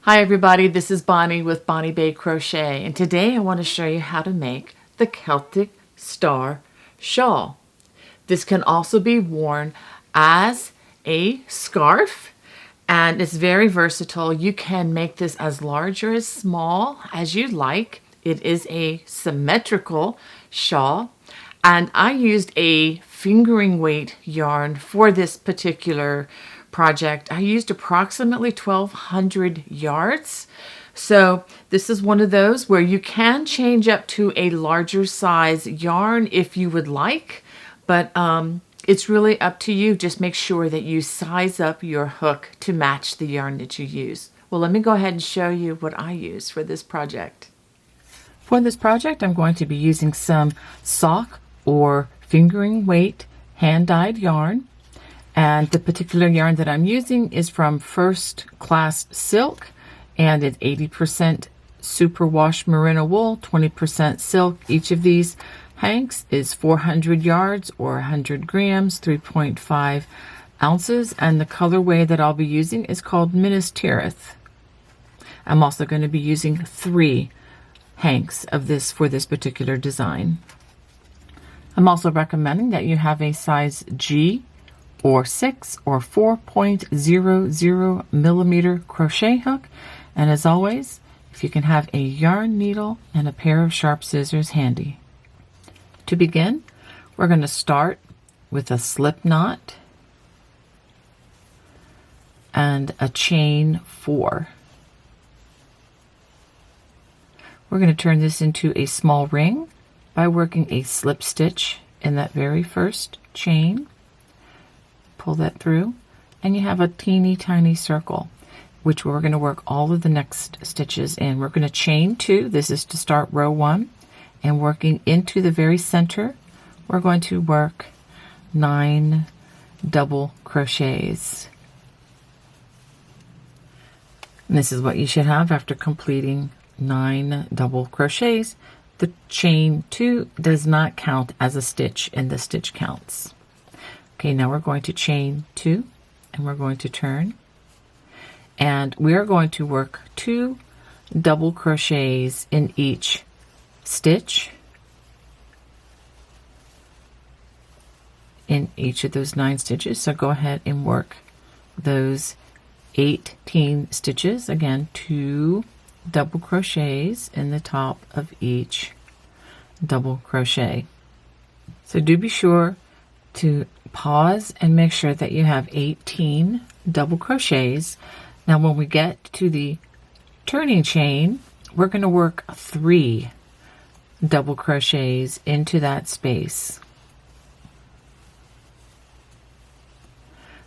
Hi everybody, this is Bonnie with Bonnie Bay Crochet, and today I want to show you how to make the Celtic Star shawl. This can also be worn as a scarf and it's very versatile. You can make this as large or as small as you like. It is a symmetrical shawl, and I used a fingering weight yarn for this particular project. I used approximately 1,200 yards. So this is one of those where you can change up to a larger size yarn if you would like, but it's really up to you. Just make sure that you size up your hook to match the yarn that you use. Well, let me go ahead and show you what I use for this project. For this project, I'm going to be using some sock or fingering weight hand-dyed yarn. And the particular yarn that I'm using is from First Class Silk, and it's 80% superwash merino wool, 20% silk. Each of these hanks is 400 yards or 100 grams, 3.5 ounces, and the colorway that I'll be using is called Minas Tirith. I'm also going to be using 3 hanks of this for this particular design. I'm also recommending that you have a size G or 6 or 4.00 millimeter crochet hook, and as always, if you can have a yarn needle and a pair of sharp scissors handy. To begin, we're going to start with a slip knot and a chain 4. We're going to turn this into a small ring by working a slip stitch in that very first chain. Pull that through, and you have a teeny tiny circle, which we're going to work all of the next stitches in. We're going to chain 2. This is to start row 1, and working into the very center, we're going to work 9 double crochets. And this is what you should have after completing 9 double crochets. The chain 2 does not count as a stitch in the stitch counts. Okay, now we're going to chain 2, and we're going to turn, and we are going to work 2 double crochets in each stitch in each of those 9 stitches. So go ahead and work those 18 stitches. Again, 2 double crochets in the top of each double crochet. So do be sure to pause and make sure that you have 18 double crochets. Now when we get to the turning chain, we're going to work 3 double crochets into that space.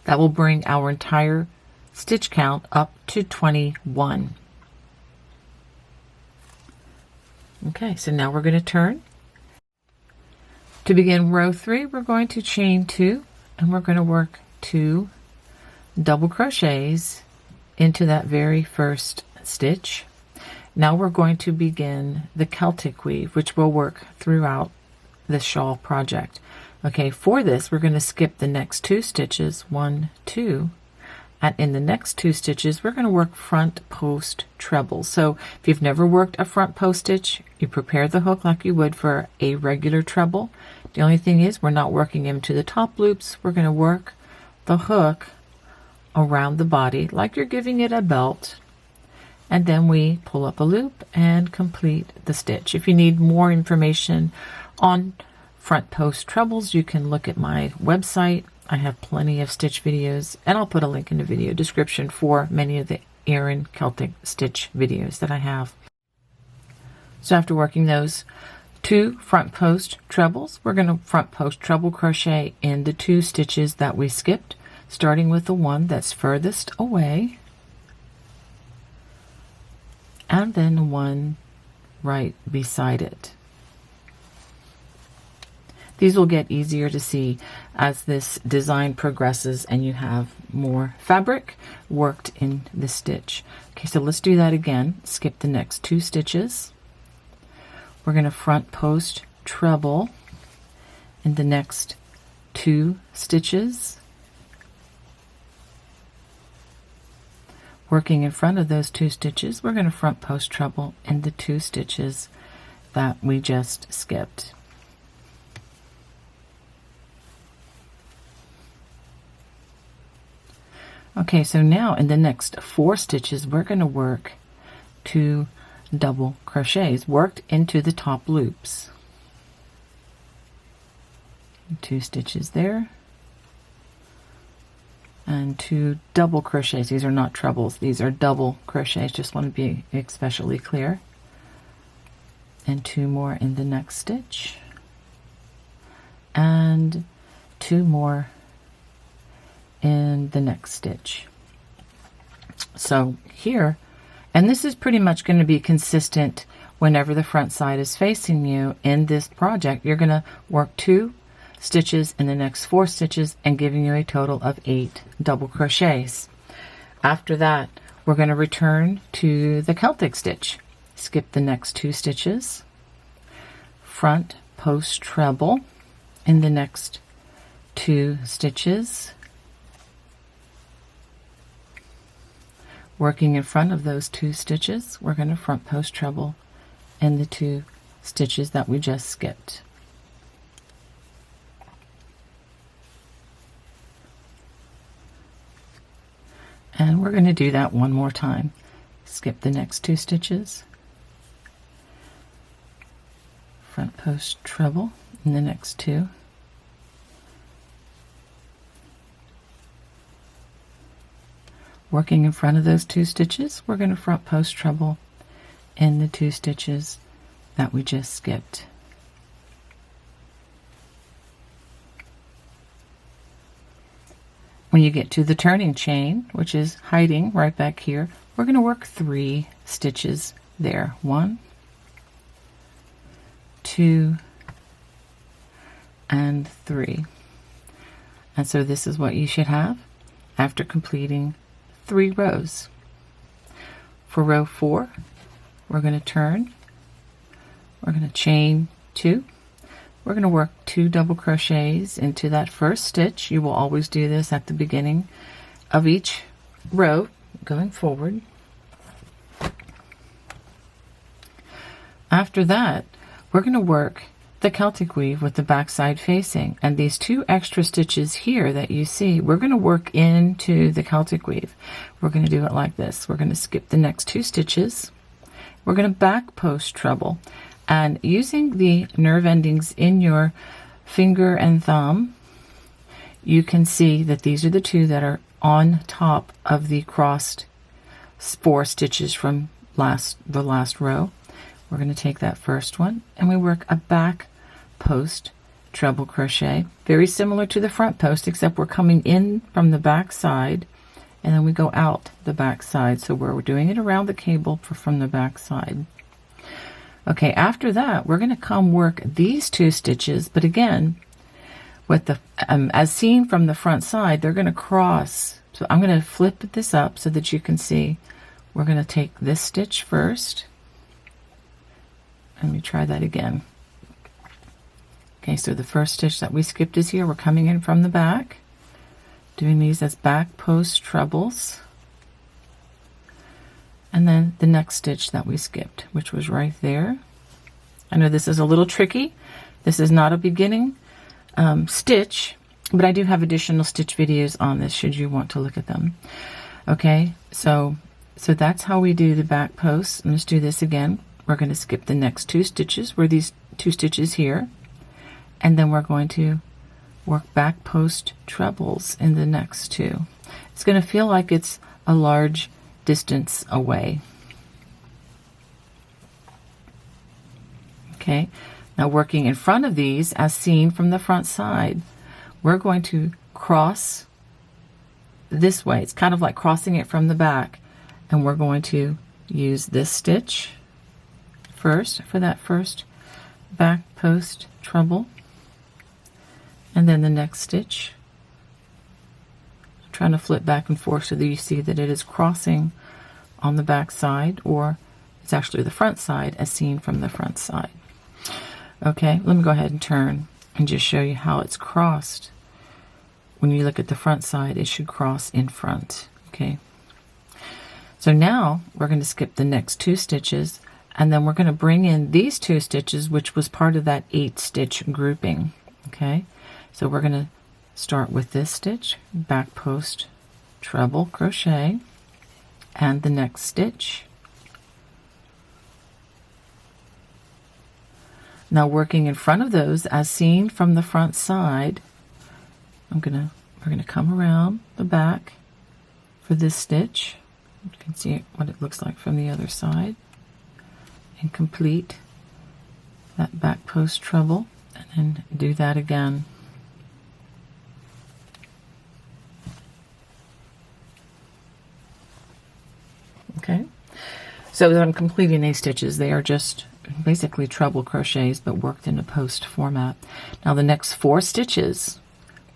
That will bring our entire stitch count up to 21. Okay, so now we're going to turn. To begin row 3, we're going to chain 2, and we're going to work 2 double crochets into that very first stitch. Now we're going to begin the Celtic weave, which will work throughout the shawl project. Okay, for this, we're going to skip the next 2 stitches, 1, 2, and in the next 2 stitches, we're going to work front post treble. So if you've never worked a front post stitch, you prepare the hook like you would for a regular treble. The only thing is we're not working into the top loops. We're going to work the hook around the body like you're giving it a belt, and then we pull up a loop and complete the stitch. If you need more information on front post trebles, you can look at my website. I have plenty of stitch videos, and I'll put a link in the video description for many of the Aran Celtic stitch videos that I have. So after working those 2 front post trebles, we're going to front post treble crochet in the 2 stitches that we skipped, starting with the one that's furthest away, and then the one right beside it. These will get easier to see as this design progresses and you have more fabric worked in the stitch. Okay, so let's do that again. Skip the next 2 stitches. We're going to front post treble in the next 2 stitches. Working in front of those 2 stitches, we're going to front post treble in the 2 stitches that we just skipped. Okay, so now in the next 4 stitches, we're going to work 2 double crochets worked into the top loops. 2 stitches there, and 2 double crochets. These are not trebles, these are double crochets, just want to be especially clear. And 2 more in the next stitch, and 2 more in the next stitch. So here, and this is pretty much going to be consistent whenever the front side is facing you in this project. You're going to work 2 stitches in the next 4 stitches and giving you a total of 8 double crochets. After that, we're going to return to the Celtic stitch. Skip the next 2 stitches, front post treble in the next 2 stitches, working in front of those 2 stitches, we're going to front post treble in the 2 stitches that we just skipped. And we're going to do that one more time. Skip the next 2 stitches, front post treble in the next 2, working in front of those 2 stitches, we're going to front post treble in the 2 stitches that we just skipped. When you get to the turning chain, which is hiding right back here, we're going to work 3 stitches there. 1, 2, and 3. And so this is what you should have after completing 3 rows. For row 4, we're going to turn, we're going to chain 2, we're going to work 2 double crochets into that first stitch. You will always do this at the beginning of each row going forward. After that, we're going to work the Celtic weave with the back side facing, and these 2 extra stitches here that you see, we're going to work into the Celtic weave. We're going to do it like this. We're going to skip the next 2 stitches, we're going to back post treble, and using the nerve endings in your finger and thumb, you can see that these are the 2 that are on top of the crossed 4 stitches from the last row. We're going to take that first one and we work a back post treble crochet, very similar to the front post, except we're coming in from the back side and then we go out the back side. So we're doing it around the cable from the back side. Okay, after that, we're going to come work these 2 stitches, but again, with the as seen from the front side, they're going to cross. So I'm going to flip this up so that you can see. We're going to take this stitch first. Let me try that again. Okay, so the first stitch that we skipped is here. We're coming in from the back, doing these as back post trebles. And then the next stitch that we skipped, which was right there. I know this is a little tricky. This is not a beginning stitch, but I do have additional stitch videos on this should you want to look at them. Okay, so that's how we do the back post. Let's do this again. We're going to skip the next 2 stitches, where these 2 stitches here, and then we're going to work back post trebles in the next 2. It's going to feel like it's a large distance away. Okay, now working in front of these as seen from the front side, we're going to cross this way. It's kind of like crossing it from the back, and we're going to use this stitch first for that first back post treble, and then the next stitch. I'm trying to flip back and forth so that you see that it is crossing on the back side, or it's actually the front side as seen from the front side. Okay, let me go ahead and turn and just show you how it's crossed. When you look at the front side, it should cross in front. Okay, So now we're going to skip the next 2 stitches, and then we're going to bring in these 2 stitches, which was part of that 8 stitch grouping. Okay, so we're going to start with this stitch, back post treble crochet, and the next stitch. Now working in front of those as seen from the front side, we're gonna come around the back for this stitch. You can see what it looks like from the other side, and complete that back post treble, and then do that again. Okay, so I'm completing these stitches. They are just basically treble crochets but worked in a post format. Now the next 4 stitches,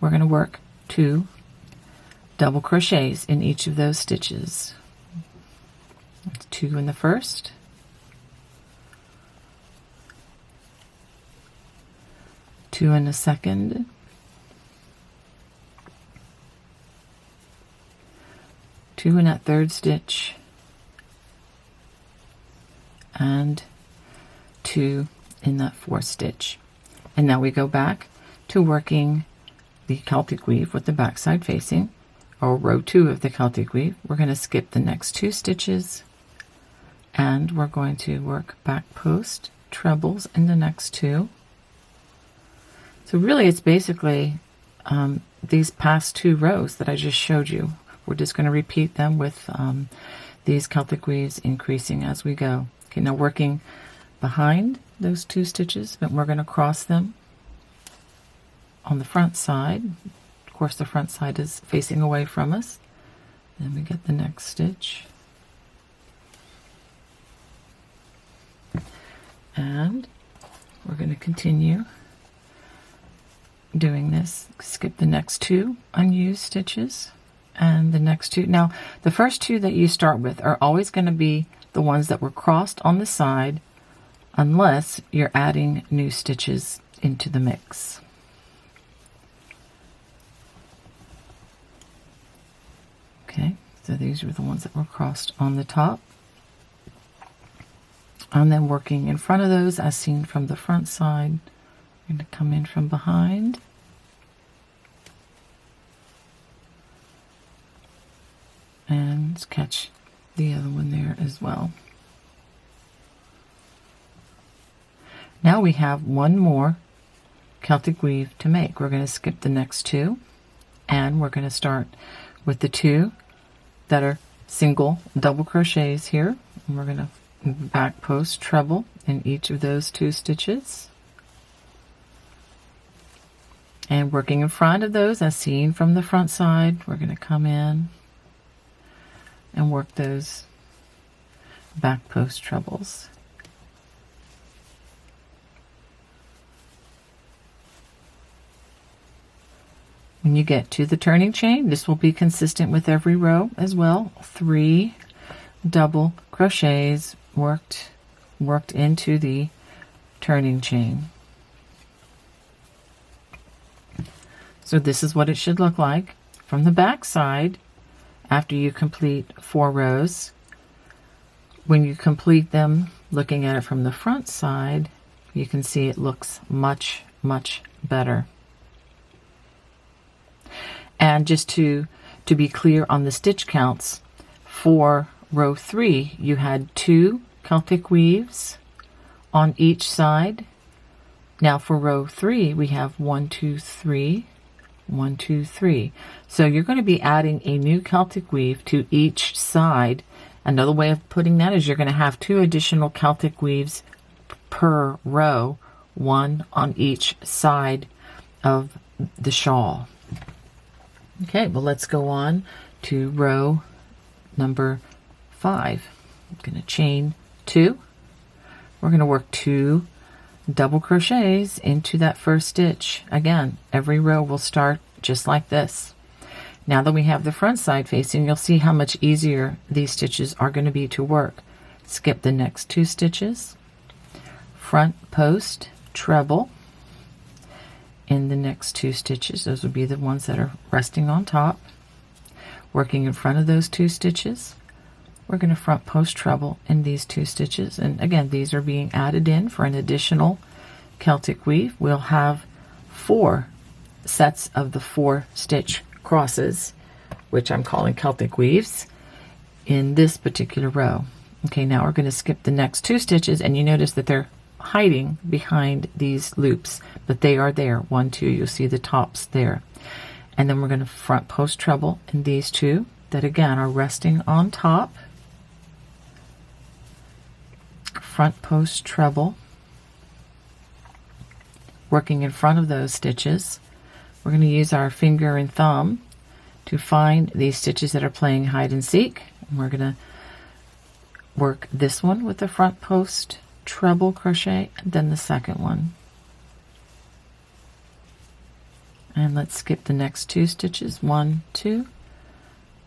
we're going to work 2 double crochets in each of those stitches. That's 2 in the first, 2 in the second, 2 in that third stitch, and 2 in that 4th stitch. And now we go back to working the Celtic weave with the back side facing, or row 2 of the Celtic weave. We're going to skip the next 2 stitches, and we're going to work back post trebles in the next 2. So really it's basically these past 2 rows that I just showed you. We're just going to repeat them with these Celtic weaves increasing as we go. Okay, now working behind those 2 stitches, but we're going to cross them on the front side. Of course, the front side is facing away from us. Then we get the next stitch, and we're going to continue doing this. Skip the next 2 unused stitches and the next 2. Now the first 2 that you start with are always going to be the ones that were crossed on the side, unless you're adding new stitches into the mix. Okay, so these are the ones that were crossed on the top, and then working in front of those as seen from the front side. I'm going to come in from behind, and catch the other one there as well. Now we have one more Celtic weave to make. We're going to skip the next 2, and we're going to start with the 2 that are single double crochets here, and we're going to back post treble in each of those 2 stitches, and working in front of those as seen from the front side, we're going to come in and work those back post trebles. When you get to the turning chain, this will be consistent with every row as well. 3 double crochets worked into the turning chain. So this is what it should look like from the back side. After you complete 4 rows, when you complete them, looking at it from the front side, you can see it looks much, much better. And just to be clear on the stitch counts, for row 3, you had 2 Celtic weaves on each side. Now for row 3, we have 1, 2, 3, 1, 2, 3. So you're going to be adding a new Celtic weave to each side. Another way of putting that is you're going to have 2 additional Celtic weaves per row, 1 on each side of the shawl. Okay, well let's go on to row number 5. I'm going to chain 2. We're going to work 2 double crochets into that first stitch. Again, every row will start just like this. Now that we have the front side facing, you'll see how much easier these stitches are going to be to work. Skip the next 2 stitches, front post treble in the next 2 stitches. Those would be the ones that are resting on top. Working in front of those 2 stitches, we're going to front post treble in these 2 stitches. And again, these are being added in for an additional Celtic weave. We'll have 4 sets of the 4 stitch crosses, which I'm calling Celtic weaves, in this particular row. Okay, now we're going to skip the next 2 stitches, and you notice that they're hiding behind these loops, but they are there. 1, 2, you'll see the tops there. And then we're going to front post treble in these 2 that again are resting on top. Front post treble, working in front of those stitches. We're going to use our finger and thumb to find these stitches that are playing hide and seek. And we're going to work this one with the front post treble crochet, and then the second one. And let's skip the next 2 stitches, 1, 2,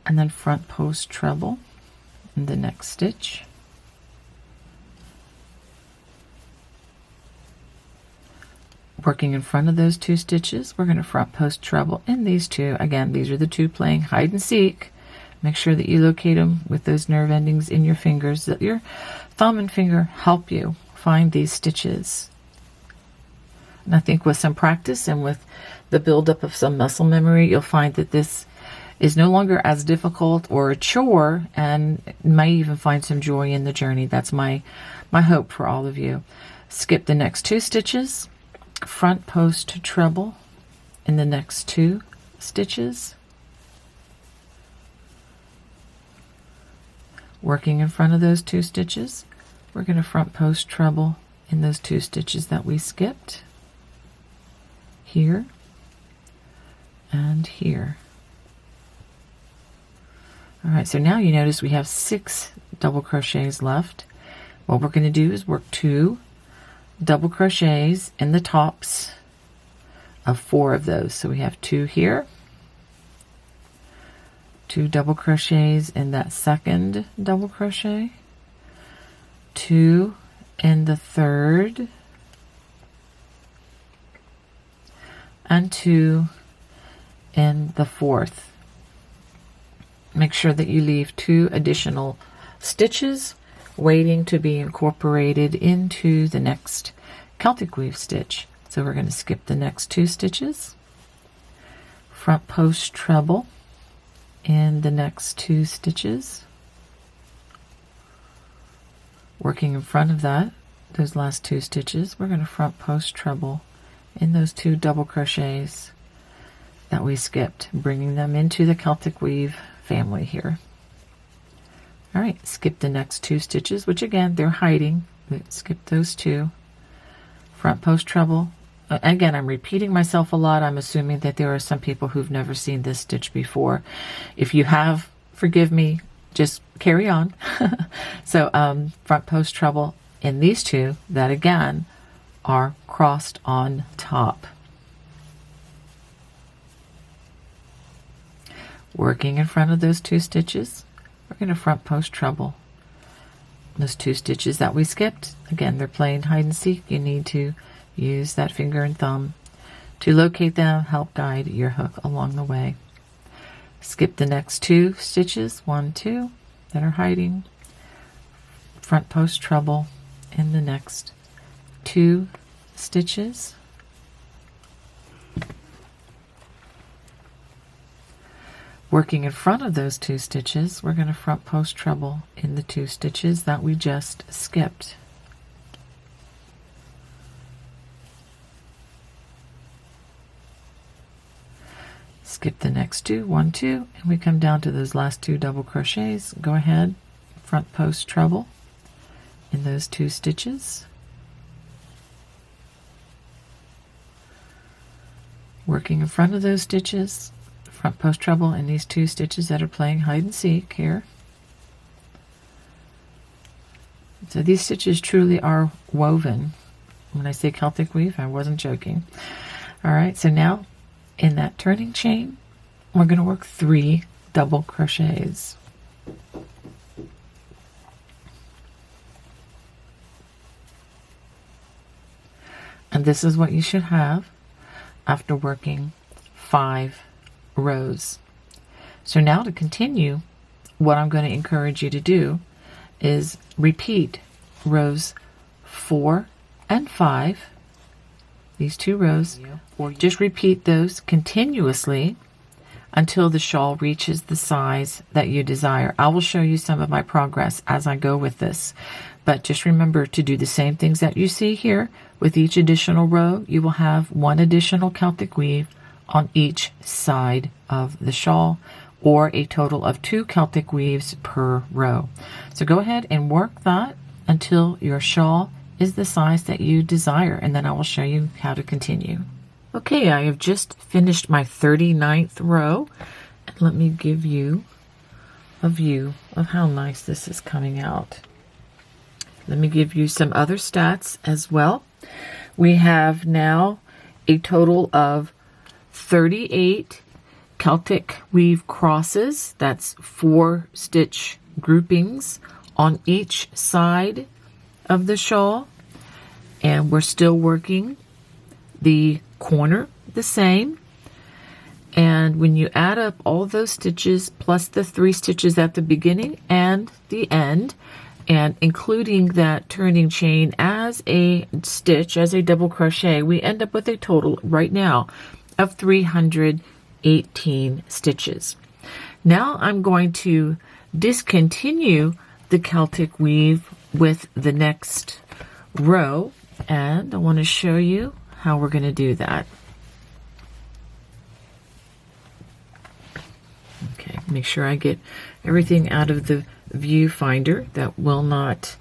and then front post treble in the next stitch. Working in front of those 2 stitches, we're going to front post treble in these 2. Again, these are the 2 playing hide and seek. Make sure that you locate them with those nerve endings in your fingers, that your thumb and finger help you find these stitches. And I think with some practice and with the buildup of some muscle memory, you'll find that this is no longer as difficult or a chore, and might even find some joy in the journey. That's my hope for all of you. Skip the next 2 stitches, front post treble in the next 2 stitches. Working in front of those 2 stitches, we're going to front post treble in those 2 stitches that we skipped, here and here. All right, so now you notice we have 6 double crochets left. What we're going to do is work 2 double crochets in the tops of 4 of those. So we have 2 here, 2 double crochets in that second double crochet, 2 in the third, and 2 in the fourth. Make sure that you leave 2 additional stitches waiting to be incorporated into the next Celtic weave stitch. So we're going to skip the next 2 stitches, front post treble in the next 2 stitches, working in front of those last 2 stitches, we're going to front post treble in those 2 double crochets that we skipped, bringing them into the Celtic weave family here. All right, skip the next 2 stitches, which again, they're hiding. Skip those 2. Front post treble. Again, I'm repeating myself a lot. I'm assuming that there are some people who've never seen this stitch before. If you have, forgive me, just carry on. So front post treble in these 2 that again are crossed on top. Working in front of those 2 stitches, we're going to front post treble those 2 stitches that we skipped. Again, they're playing hide and seek. You need to use that finger and thumb to locate them, help guide your hook along the way. Skip the next 2 stitches, 1, 2, that are hiding. Front post treble in the next 2 stitches. Working in front of those 2 stitches, we're going to front post treble in the 2 stitches that we just skipped. Skip the next 2, 1, 2, and we come down to those last 2 double crochets. Go ahead, front post treble in those 2 stitches. Working in front of those stitches, front post treble in these 2 stitches that are playing hide and seek here. So these stitches truly are woven. When I say Celtic weave, I wasn't joking. All right, so now in that turning chain, we're going to work 3 double crochets. And this is what you should have after working 5 rows. So now to continue what I'm going to encourage you to do is repeat rows 4 and 5, these 2 rows, or just repeat those continuously until the shawl reaches the size that you desire. I will show you some of my progress as I go with this, but just remember to do the same things that you see here. With each additional row, you will have 1 additional Celtic weave on each side of the shawl, or a total of 2 Celtic weaves per row. So go ahead and work that until your shawl is the size that you desire, and then I will show you how to continue. Okay, I have just finished my 39th row, and let me give you a view of how nice this is coming out. Let me give you some other stats as well. We have now a total of 38 Celtic weave crosses. That's 4 stitch groupings on each side of the shawl, and we're still working the corner the same. And when you add up all those stitches plus the 3 stitches at the beginning and the end, and including that turning chain as a stitch, as a double crochet, we end up with a total right now of 318 stitches. Now I'm going to discontinue the Celtic weave with the next row, and I want to show you how we're going to do that. Okay, make sure I get everything out of the viewfinder that will not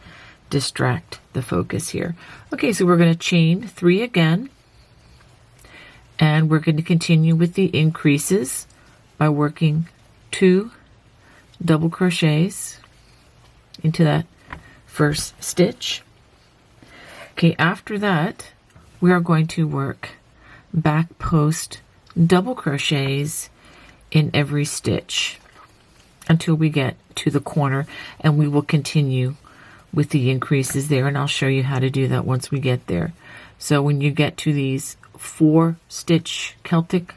distract the focus here. Okay, so we're going to chain 3 again, and we're going to continue with the increases by working 2 double crochets into that first stitch. Okay, after that, we are going to work back post double crochets in every stitch until we get to the corner, and we will continue with the increases there, and I'll show you how to do that once we get there. So when you get to these 4 stitch Celtic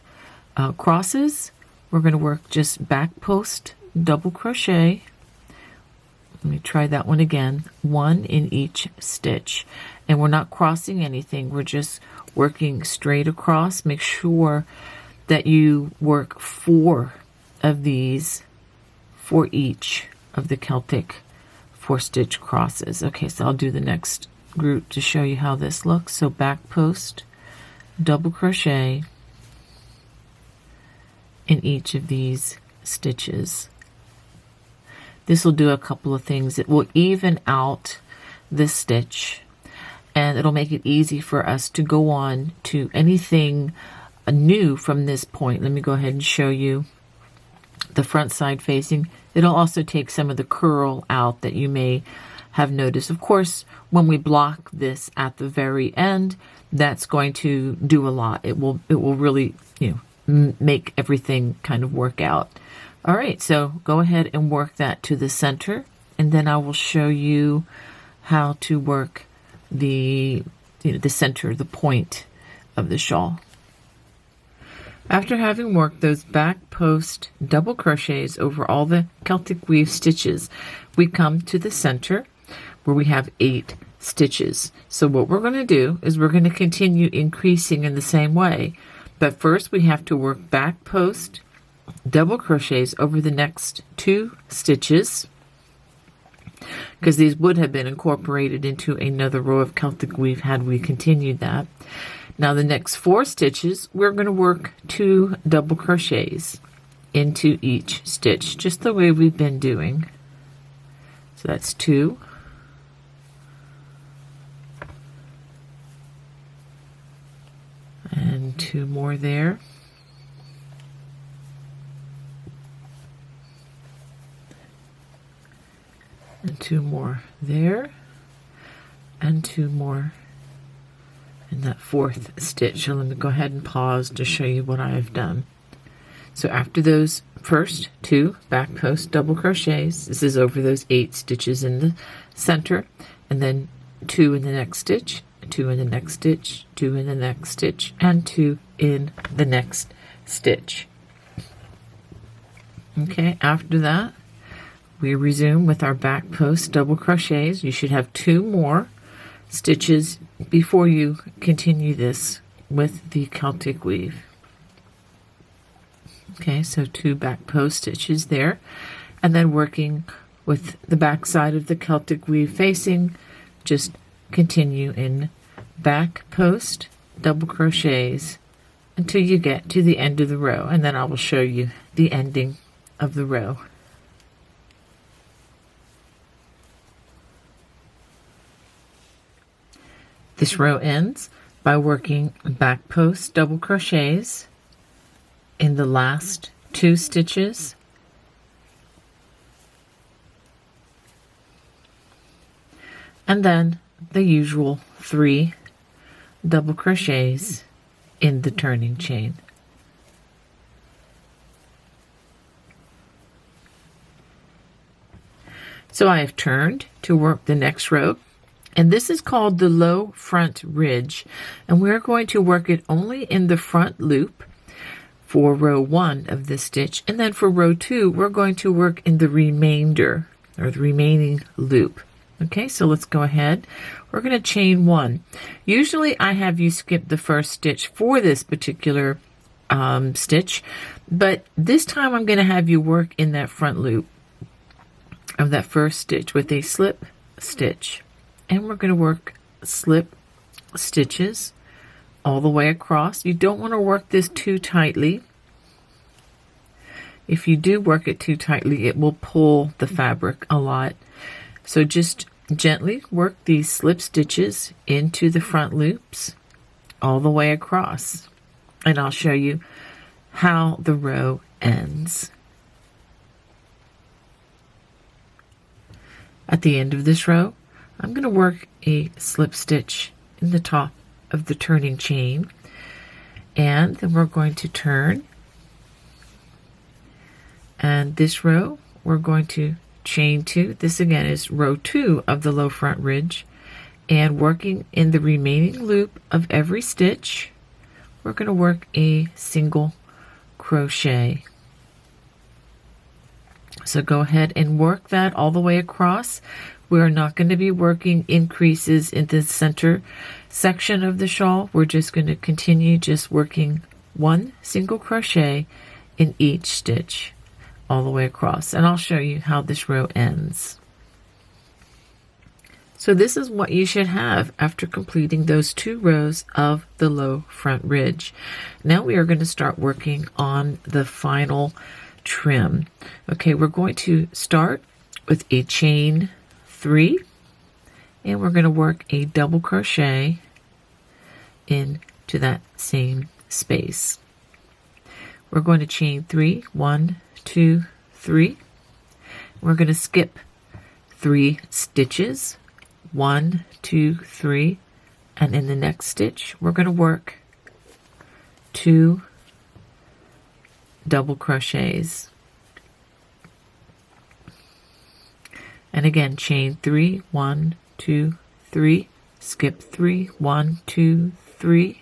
crosses, we're going to work just back post double crochet. Let me try that one again. 1 in each stitch, and we're not crossing anything, we're just working straight across. Make sure that you work 4 of these for each of the Celtic 4 stitch crosses. Okay, so I'll do the next group to show you how this looks. So back post double crochet in each of these stitches. This will do a couple of things. It will even out this stitch, and it'll make it easy for us to go on to anything new from this point. Let me go ahead and show you the front side facing. It'll also take some of the curl out that you may have noticed. Of course, when we block this at the very end, that's going to do a lot. It will really, make everything kind of work out. All right, so go ahead and work that to the center, and then I will show you how to work the center, the point of the shawl. After having worked those back post double crochets over all the Celtic weave stitches, we come to the center where we have 8 stitches. So what we're going to do is we're going to continue increasing in the same way, but first we have to work back post double crochets over the next 2 stitches, because these would have been incorporated into another row of Celtic weave had we continued that. Now the next 4 stitches, we're going to work 2 double crochets into each stitch, just the way we've been doing. So that's 2. And 2 more there. And 2 more there. And 2 more in that 4th stitch. So let me go ahead and pause to show you what I have done. So after those first 2 back post double crochets, this is over those 8 stitches in the center, and then 2 in the next stitch, 2 in the next stitch, 2 in the next stitch, and 2 in the next stitch. Okay, after that, we resume with our back post double crochets. You should have 2 more stitches before you continue this with the Celtic weave. Okay, so 2 back post stitches there, and then working with the back side of the Celtic weave facing, just continue in back post double crochets until you get to the end of the row, and then I will show you the ending of the row. This row ends by working back post double crochets in the last 2 stitches, and then the usual 3 double crochets in the turning chain. So I have turned to work the next row, and this is called the low front ridge, and we're going to work it only in the front loop for row 1 of this stitch, and then for row 2 we're going to work in the remainder or the remaining loop. Okay, so let's go ahead. We're going to chain 1. Usually I have you skip the first stitch for this particular stitch, but this time I'm going to have you work in that front loop of that first stitch with a slip stitch, and we're going to work slip stitches all the way across. You don't want to work this too tightly. If you do work it too tightly, it will pull the fabric a lot. So just gently work these slip stitches into the front loops all the way across, and I'll show you how the row ends. At the end of this row, I'm going to work a slip stitch in the top of the turning chain, and then we're going to turn, and this row we're going to chain 2. This again is row 2 of the low front ridge, and working in the remaining loop of every stitch we're going to work a single crochet. So go ahead and work that all the way across. We're not going to be working increases in the center section of the shawl. We're just going to continue just working 1 single crochet in each stitch all the way across, and I'll show you how this row ends. So this is what you should have after completing those 2 rows of the low front ridge. Now we are going to start working on the final trim. Okay, we're going to start with a chain 3, and we're going to work a double crochet into that same space. We're going to chain 3, 1, 2, 3. We're going to skip 3 stitches, 1, 2, 3, and in the next stitch we're going to work 2 double crochets, and again chain 3, 1, 2, 3, skip 3, 1, 2, 3,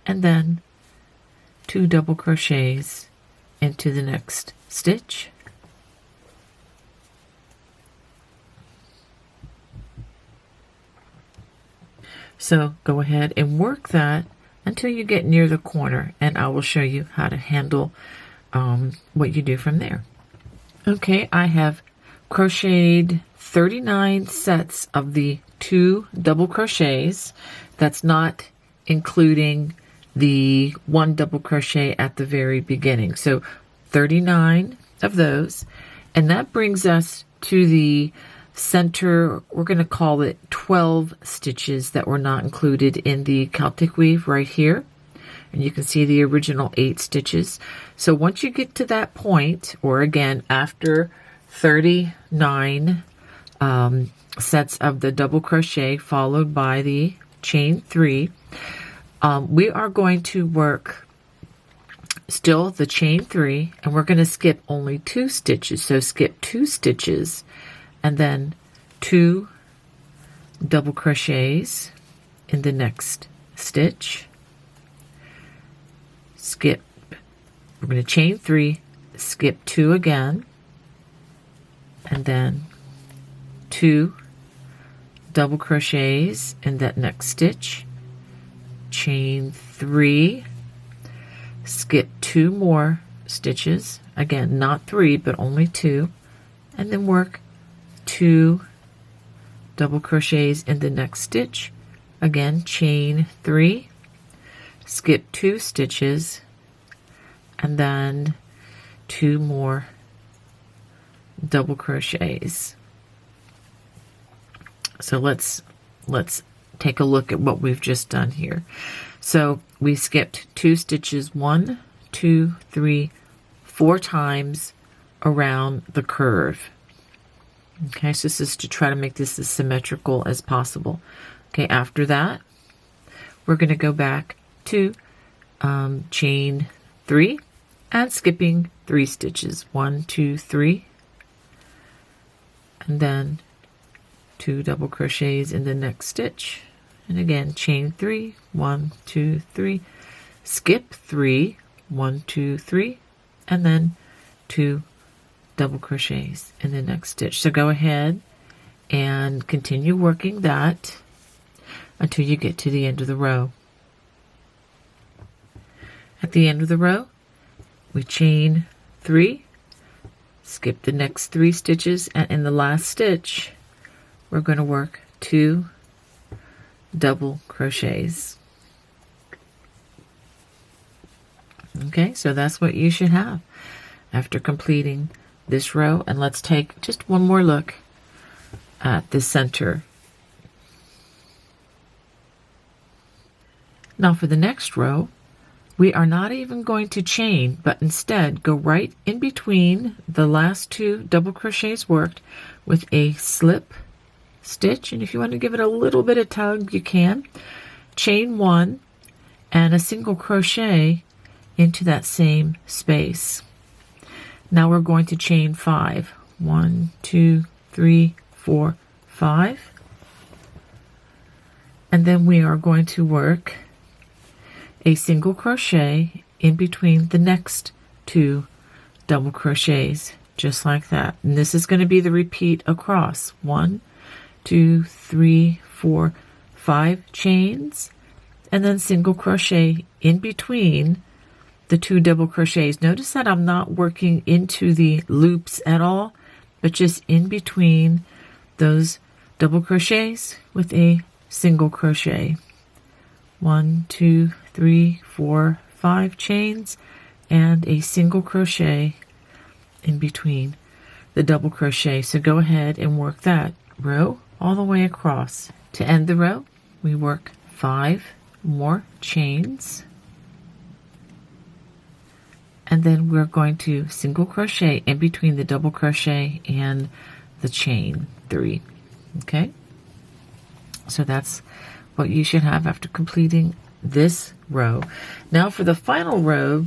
and then 2 double crochets into the next stitch. So go ahead and work that until you get near the corner, and I will show you how to handle what you do from there. Okay, I have crocheted 39 sets of the 2 double crochets. That's not including the 1 double crochet at the very beginning. So 39 of those, and that brings us to the center. We're going to call it 12 stitches that were not included in the Celtic weave right here, and you can see the original 8 stitches. So once you get to that point, or again after 39 sets of the double crochet followed by the chain 3, we are going to work still the chain 3, and we're going to skip only 2 stitches. So skip 2 stitches and then 2 double crochets in the next stitch. Skip, we're going to chain 3, skip 2 again, and then 2 double crochets in that next stitch, chain 3, skip 2 more stitches, again not 3 but only 2, and then work 2 double crochets in the next stitch, again chain 3, skip 2 stitches, and then 2 more double crochets. So let's take a look at what we've just done here. So we skipped 2 stitches 1, 2, 3, 4 times around the curve. Okay, so this is to try to make this as symmetrical as possible. Okay, after that, we're going to go back to chain 3 and skipping 3 stitches, 1, 2, 3, and then 2 double crochets in the next stitch, and again chain 3, 1, 2, 3, skip 3, 1, 2, 3, and then 2 double crochets in the next stitch. So go ahead and continue working that until you get to the end of the row. At the end of the row, we chain 3, skip the next 3 stitches, and in the last stitch we're going to work 2 double crochets. Okay, so that's what you should have after completing this row. And let's take just one more look at the center. Now for the next row, we are not even going to chain, but instead go right in between the last 2 double crochets worked with a slip stitch, and if you want to give it a little bit of tug, you can. Chain 1 and a single crochet into that same space. Now we're going to chain 5. 1, 2, 3, 4, 5. And then we are going to work a single crochet in between the next 2 double crochets, just like that. And this is going to be the repeat across. 1, 2, 3, 4, 5 chains, and then single crochet in between the 2 double crochets. Notice that I'm not working into the loops at all, but just in between those double crochets with a single crochet. 1, 2, 3, 4, 5 chains and a single crochet in between the double crochet. So go ahead and work that row all the way across. To end the row, we work 5 more chains, and then we're going to single crochet in between the double crochet and the chain 3. Okay, so that's what you should have after completing this row. Now for the final row,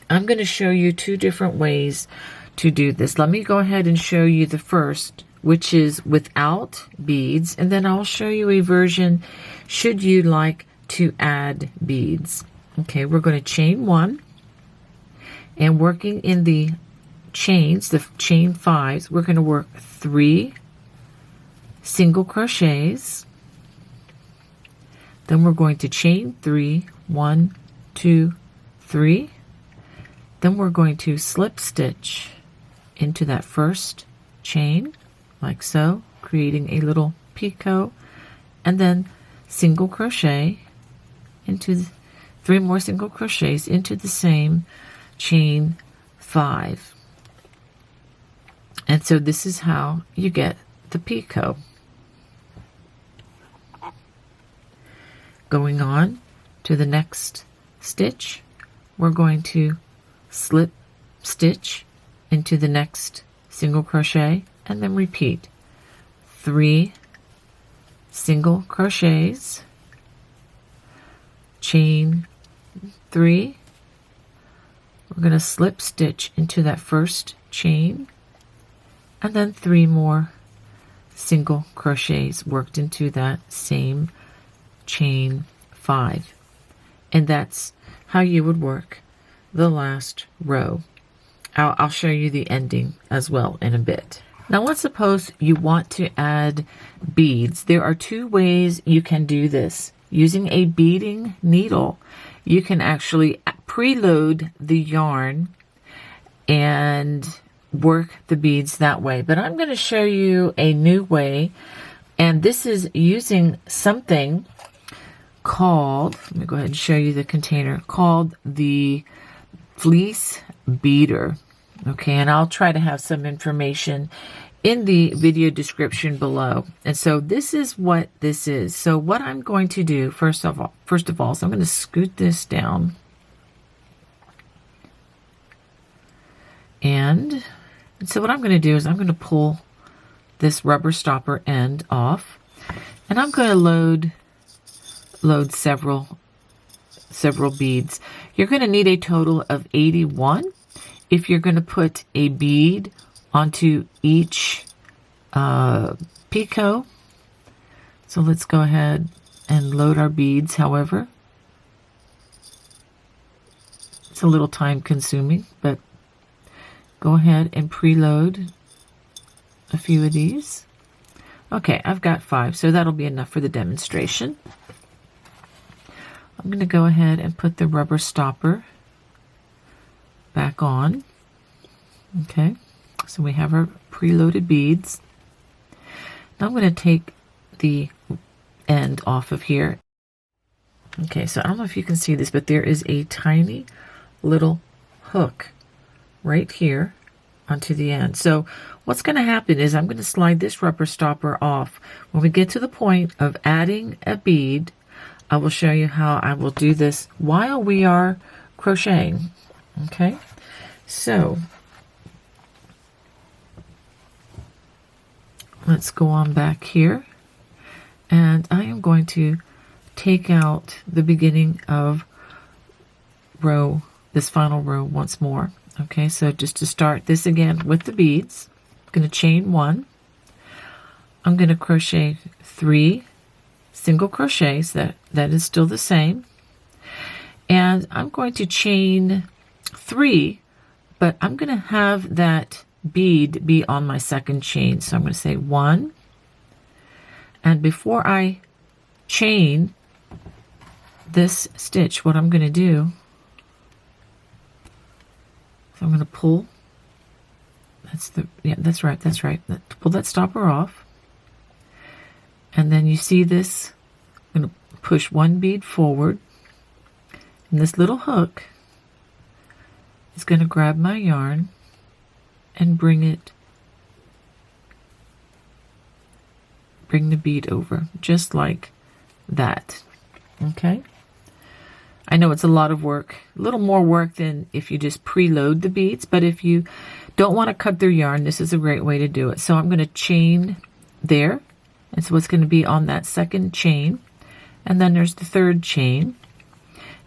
I'm going to show you 2 different ways to do this. Let me go ahead and show you the first, which is without beads, and then I'll show you a version should you like to add beads. Okay, we're going to chain 1, and working in the chains, the chain 5s, we're going to work 3 single crochets. Then we're going to chain 3, 1, 2, 3. Then we're going to slip stitch into that first chain, like so, creating a little picot, and then single crochet into 3 more single crochets into the same chain 5. And so this is how you get the picot. Going on to the next stitch, we're going to slip stitch into the next single crochet and then repeat 3 single crochets, chain 3, we're going to slip stitch into that first chain, and then 3 more single crochets worked into that same chain 5. And that's how you would work the last row. I'll show you the ending as well in a bit. Now let's suppose you want to add beads. There are two ways you can do this. Using a beading needle, you can actually preload the yarn and work the beads that way. But I'm going to show you a new way, and this is using something called, let me go ahead and show you the container, called the fleece beater. Okay, and I'll try to have some information in the video description below. And so this is what this is. So what I'm going to do first of all, so I'm going to scoot this down. And so what I'm going to do is I'm going to pull this rubber stopper end off, and I'm going to load several beads. You're going to need a total of 81 if you're going to put a bead onto each picot. So let's go ahead and load our beads. However, it's a little time consuming, but go ahead and preload a few of these. Okay, I've got 5, so that'll be enough for the demonstration. I'm going to go ahead and put the rubber stopper back on. Okay, so we have our preloaded beads. Now I'm going to take the end off of here. Okay, so I don't know if you can see this, but there is a tiny little hook right here onto the end. So what's going to happen is I'm going to slide this rubber stopper off. When we get to the point of adding a bead, I will show you how I will do this while we are crocheting. Okay, so let's go on back here, and I am going to take out the beginning of this final row once more. Okay, so just to start this again with the beads, I'm going to chain 1. I'm going to crochet 3 single crochets, that is still the same, and I'm going to chain 3, but I'm going to have that bead be on my second chain. So I'm going to say 1, and before I chain this stitch, what I'm going to do, so I'm going to pull, that's right, pull that stopper off, and then you see this, I'm going to push 1 bead forward, and this little hook is going to grab my yarn and bring the bead over, just like that. Okay, I know it's a lot of work, a little more work than if you just preload the beads, but if you don't want to cut their yarn, this is a great way to do it. So I'm going to chain there, and so it's going to be on that second chain, and then there's the third chain,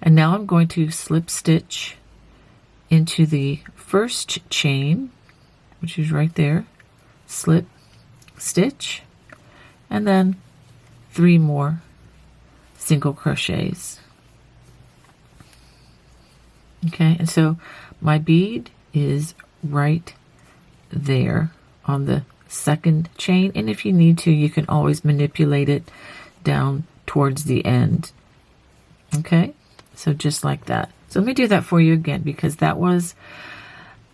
and now I'm going to slip stitch into the first chain, which is right there, slip stitch, and then 3 more single crochets. Okay, and so my bead is right there on the second chain, and if you need to, you can always manipulate it down towards the end. Okay, so just like that. So let me do that for you again, because that was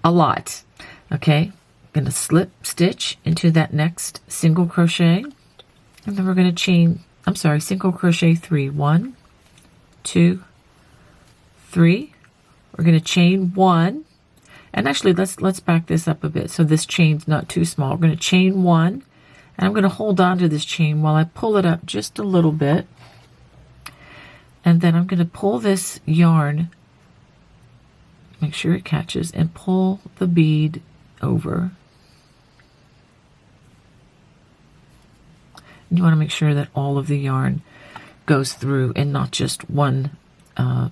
a lot. Okay, I'm going to slip stitch into that next single crochet, and then we're going to single crochet 3. 1, 2, 3. We're going to chain 1, and actually let's back this up a bit so this chain's not too small. We're going to chain 1, and I'm going to hold on to this chain while I pull it up just a little bit, and then I'm going to pull this yarn, make sure it catches, and pull the bead over. And you want to make sure that all of the yarn goes through and not just one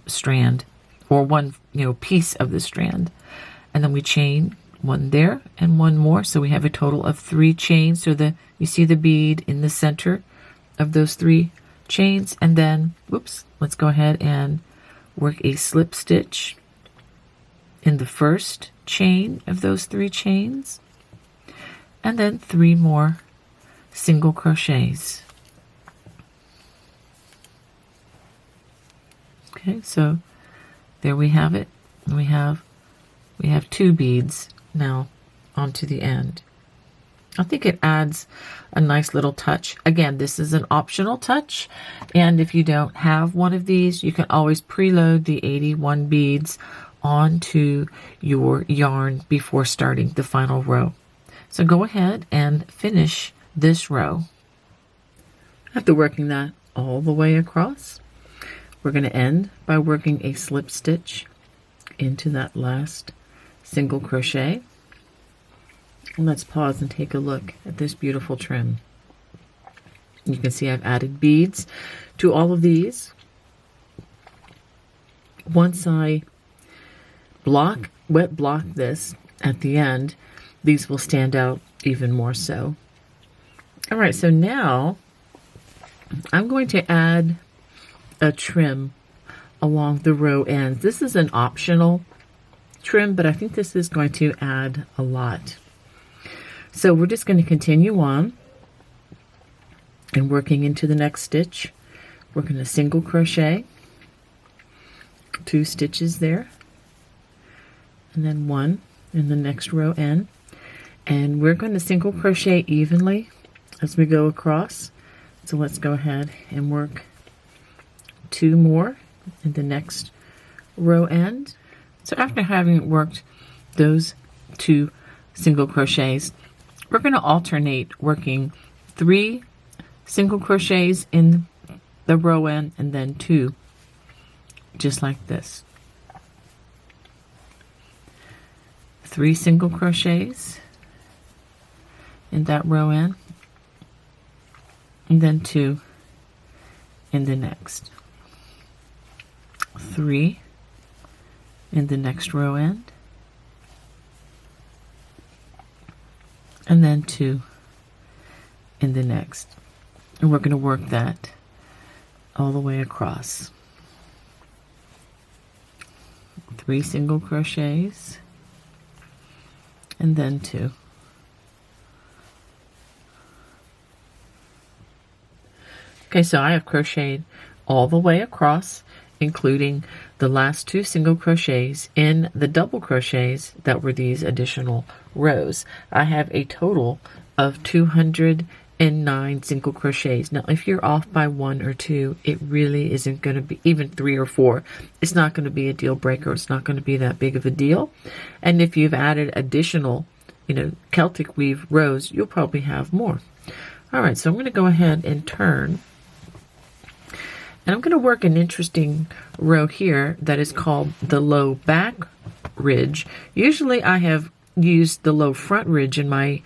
strand, or one piece of the strand. And then we chain 1 there and 1 more, so we have a total of 3 chains. So you see the bead in the center of those 3 chains, and then let's go ahead and work a slip stitch in the first chain of those 3 chains, and then 3 more single crochets. Okay, so there we have it. We have 2 beads now onto the end. I think it adds a nice little touch. Again, this is an optional touch, and if you don't have one of these, you can always preload the 81 beads onto your yarn before starting the final row. So go ahead and finish this row. After working that all the way across, we're going to end by working a slip stitch into that last single crochet. And let's pause and take a look at this beautiful trim. You can see I've added beads to all of these. Once I wet block this at the end, these will stand out even more so. All right, so now I'm going to add a trim along the row ends. This is an optional trim, but I think this is going to add a lot. So we're just going to continue on and working into the next stitch. We're going to single crochet, 2 stitches there, and then 1 in the next row end. And we're going to single crochet evenly as we go across. So let's go ahead and work 2 more in the next row end. So after having worked those 2 single crochets, we're going to alternate working 3 single crochets in the row end and then 2, just like this. 3 single crochets in that row end, and then 2 in the next. 3 in the next row end, and then 2 in the next. And we're going to work that all the way across. 3 single crochets, and then 2. Okay, so I have crocheted all the way across, including the last 2 single crochets in the double crochets that were these additional rows. I have a total of 209 single crochets. Now, if you're off by 1 or 2, it really isn't going to be, even 3 or 4, it's not going to be a deal breaker. It's not going to be that big of a deal. And if you've added additional, Celtic weave rows, you'll probably have more. All right, so I'm going to go ahead and turn. And I'm going to work an interesting row here that is called the low back ridge. Usually I have used the low front ridge in my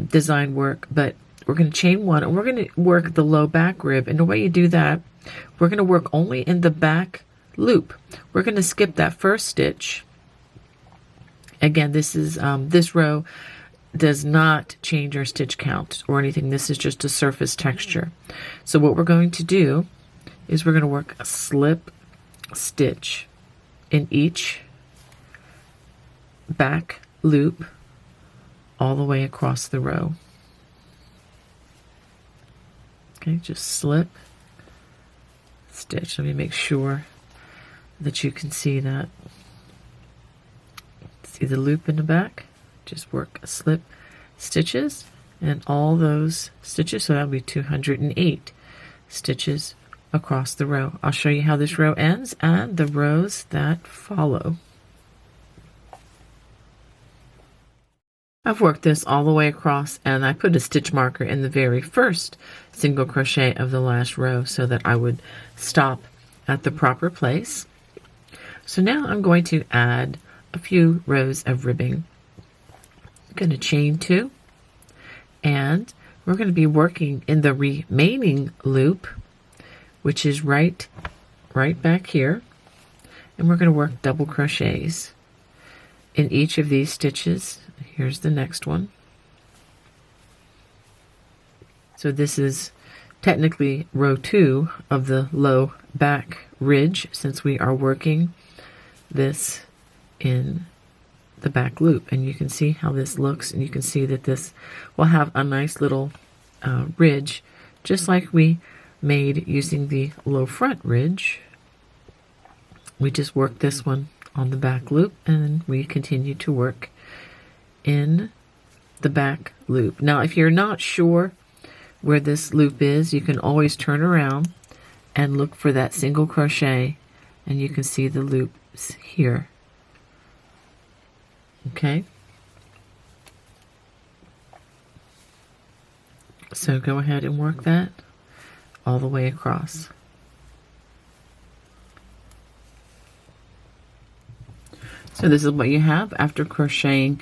design work, but we're going to chain 1 and we're going to work the low back rib. And the way you do that, we're going to work only in the back loop. We're going to skip that first stitch. Again, this is this row does not change our stitch count or anything. This is just a surface texture. So what we're going to do is we're going to work a slip stitch in each back loop all the way across the row. Okay, just slip stitch. Let me make sure that you can see that. See the loop in the back? Just work slip stitches and all those stitches, so that'll be 208 stitches across the row. I'll show you how this row ends and the rows that follow. I've worked this all the way across and I put a stitch marker in the very first single crochet of the last row so that I would stop at the proper place. So now I'm going to add a few rows of ribbing. I'm going to chain 2 and we're going to be working in the remaining loop, which is right back here, and we're going to work double crochets in each of these stitches. Here's the next one. So this is technically row 2 of the low back ridge, since we are working this in the back loop. And you can see how this looks, and you can see that this will have a nice little ridge, just like we made using the low front ridge. We just work this one on the back loop, and we continue to work in the back loop. Now, if you're not sure where this loop is, you can always turn around and look for that single crochet, and you can see the loops here. Okay, so go ahead and work that all the way across. So this is what you have after crocheting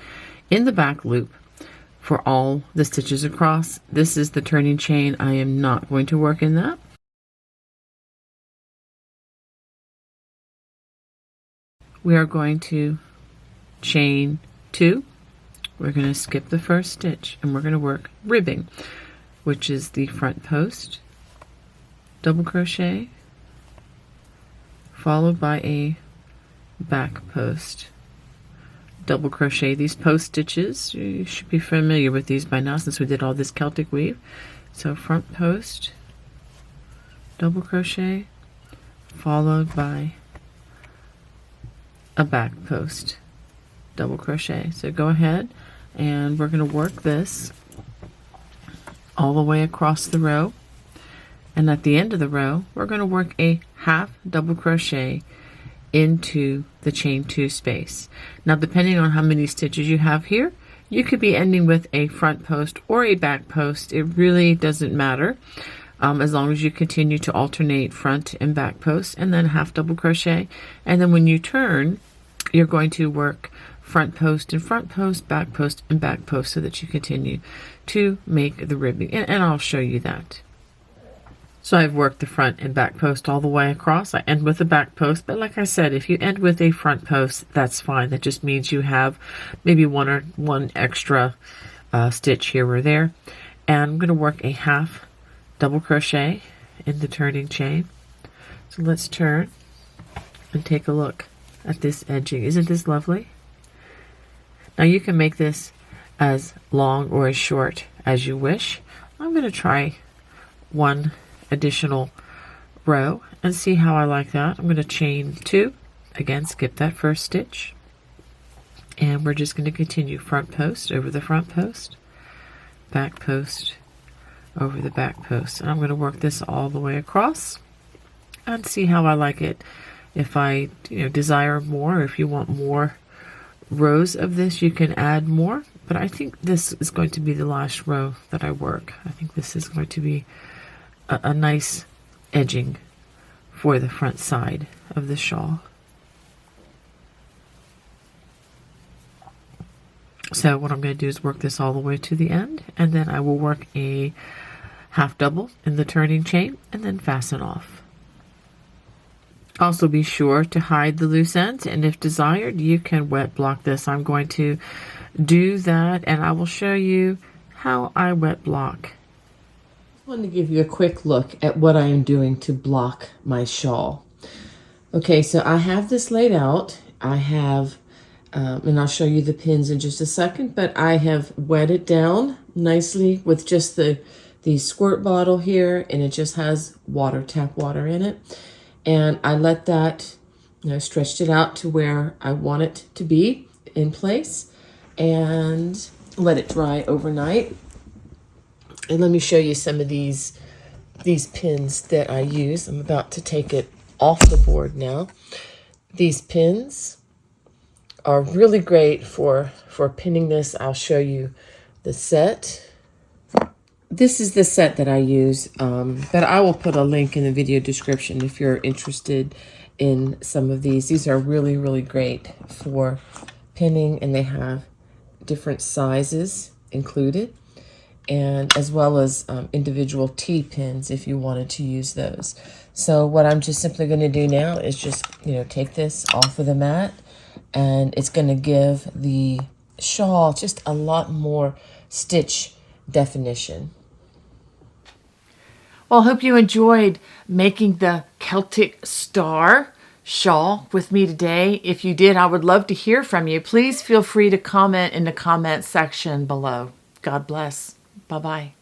in the back loop for all the stitches across. This is the turning chain. I am not going to work in that. We are going to chain 2. We're going to skip the first stitch, and we're going to work ribbing, which is the front post, double crochet, followed by a back post, double crochet. These post stitches, you should be familiar with these by now since we did all this Celtic weave. So front post, double crochet, followed by a back post, double crochet. So go ahead, and we're going to work this all the way across the row, and at the end of the row we're going to work a half double crochet into the chain 2 space. Now, depending on how many stitches you have here, you could be ending with a front post or a back post. It really doesn't matter, as long as you continue to alternate front and back post, and then half double crochet. And then when you turn, you're going to work front post and front post, back post and back post, so that you continue to make the ribbing, and I'll show you that. So I've worked the front and back post all the way across. I end with a back post, but like I said, if you end with a front post, that's fine. That just means you have maybe one extra stitch here or there. And I'm going to work a half double crochet in the turning chain. So let's turn and take a look at this edging. Isn't this lovely? Now you can make this as long or as short as you wish. I'm going to try one additional row and see how I like that. I'm going to chain 2, again skip that first stitch, and we're just going to continue front post over the front post, back post over the back post, and I'm going to work this all the way across and see how I like it. If I desire more, if you want more rows of this, you can add more, but I think this is going to be the last row that I work. I think this is going to be a nice edging for the front side of the shawl. So what I'm going to do is work this all the way to the end, and then I will work a half double in the turning chain and then fasten off. Also be sure to hide the loose ends, and if desired you can wet block this. I'm going to do that, and I will show you how I wet block. I want to give you a quick look at what I am doing to block my shawl. Okay, so I have this laid out. I have, and I'll show you the pins in just a second, but I have wet it down nicely with just the squirt bottle here, and it just has water, tap water in it. And I let that, stretched it out to where I want it to be in place, and let it dry overnight. And let me show you some of these pins that I use. I'm about to take it off the board now. These pins are really great for pinning this. I'll show you the set. This is the set that I use, but I will put a link in the video description if you're interested in some of these. These are really, really great for pinning, and they have different sizes included, and as well as individual T-pins if you wanted to use those. So what I'm just simply going to do now is just, take this off of the mat, and it's going to give the shawl just a lot more stitch definition. Well, I hope you enjoyed making the Celtic Star shawl with me today? If you did, I would love to hear from you. Please feel free to comment in the comment section below. God bless. Bye-bye.